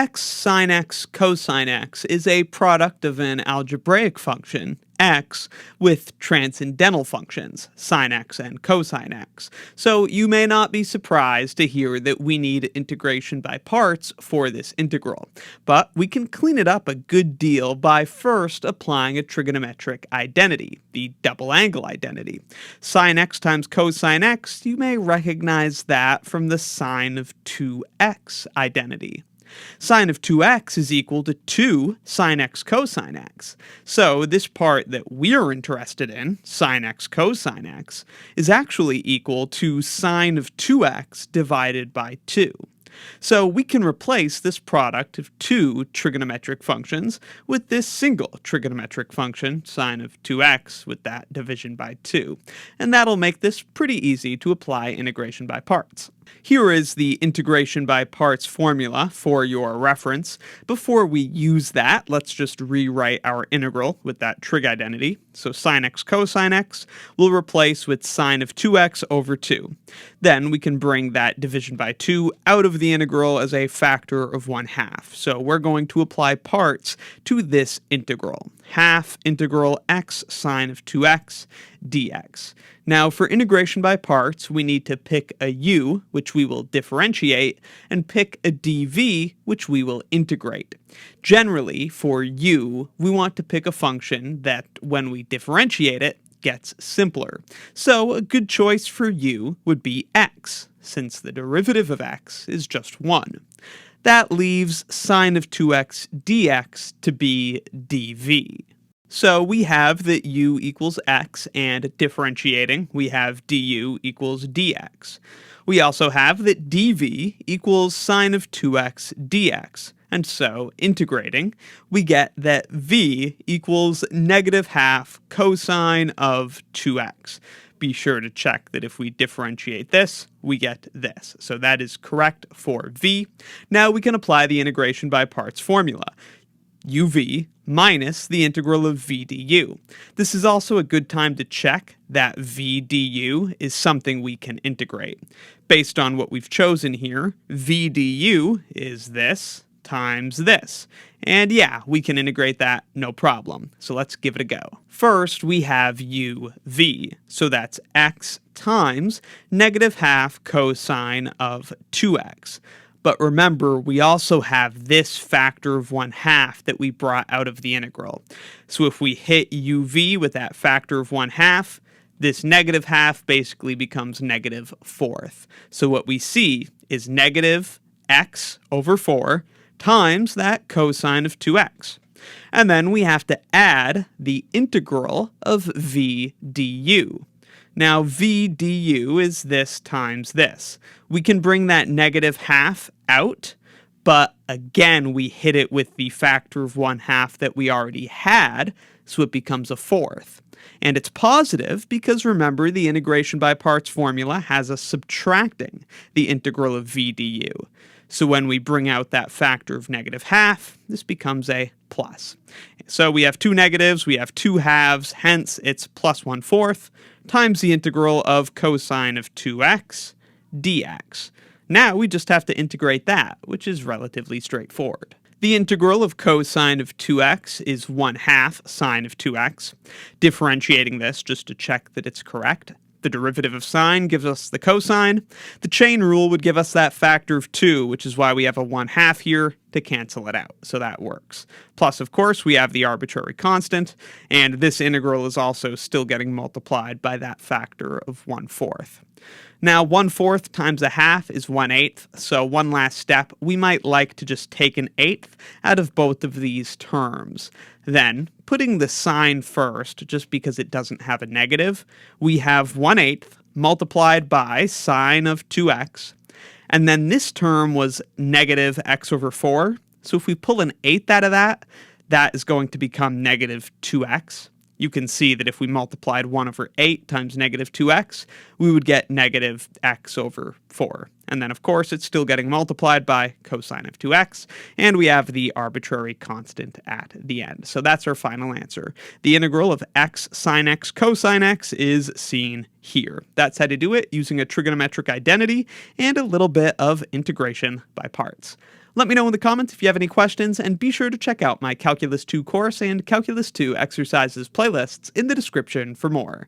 x sine x cosine x is a product of an algebraic function, x, with transcendental functions, sine x and cosine x. So you may not be surprised to hear that we need integration by parts for this integral. But we can clean it up a good deal by first applying a trigonometric identity, the double angle identity. Sine x times cosine x, you may recognize that from the sine of 2x identity. Sine of 2x is equal to 2 sine x cosine x. So this part that we're interested in, sine x cosine x, is actually equal to sine of 2x divided by 2. So we can replace this product of two trigonometric functions with this single trigonometric function, sine of 2x, with that division by 2. And that'll make this pretty easy to apply integration by parts. Here is the integration by parts formula for your reference. Before we use that, let's just rewrite our integral with that trig identity. So sine x cosine x will replace with sine of 2x over 2. Then we can bring that division by 2 out of the integral as a factor of 1/2. So we're going to apply parts to this integral. Half integral x sine of 2x dx. Now for integration by parts, we need to pick a u, which we will differentiate, and pick a dv, which we will integrate. Generally, for u, we want to pick a function that, when we differentiate it, gets simpler. So a good choice for u would be x, since the derivative of x is just 1. That leaves sine of 2x dx to be dv. So we have that u equals x, and differentiating, we have du equals dx. We also have that dv equals sine of 2x dx. And so, integrating, we get that v equals negative half cosine of 2x. Be sure to check that if we differentiate this, we get this. So that is correct for v. Now we can apply the integration by parts formula. uv minus the integral of v du. This is also a good time to check that v du is something we can integrate. Based on what we've chosen here, v du is this times this. And yeah, we can integrate that no problem. So let's give it a go. First, we have uv. So that's x times negative half cosine of 2x. But remember, we also have this factor of 1/2 that we brought out of the integral. So if we hit uv with that factor of 1/2, this negative half basically becomes negative fourth. So what we see is negative x over 4 times that cosine of 2x. And then we have to add the integral of v du. Now, v du is this times this. We can bring that negative half out, but again, we hit it with the factor of 1/2 that we already had, so it becomes a fourth. And it's positive because, remember, the integration by parts formula has us subtracting the integral of v du. So when we bring out that factor of negative half, this becomes a plus. So we have two negatives, we have two halves, hence it's plus 1/4 times the integral of cosine of 2x dx. Now we just have to integrate that, which is relatively straightforward. The integral of cosine of 2x is 1/2 sine of 2x. Differentiating this just to check that it's correct. The derivative of sine gives us the cosine. The chain rule would give us that factor of 2, which is why we have a 1/2 here to cancel it out. So that works. Plus, of course, we have the arbitrary constant, and this integral is also still getting multiplied by that factor of 1/4. Now, 1/4 times a half is 1/8, so one last step, we might like to just take an eighth out of both of these terms. Then, putting the sign first, just because it doesn't have a negative, we have 1/8 multiplied by sine of 2x, and then this term was negative x over 4, so if we pull an eighth out of that, that is going to become negative 2x. You can see that if we multiplied 1 over 8 times negative 2x, we would get negative x over 4. And then, of course, it's still getting multiplied by cosine of 2x, and we have the arbitrary constant at the end. So that's our final answer. The integral of x sine x cosine x is seen here. That's how to do it using a trigonometric identity and a little bit of integration by parts. Let me know in the comments if you have any questions, and be sure to check out my Calculus 2 course and Calculus 2 exercises playlists in the description for more.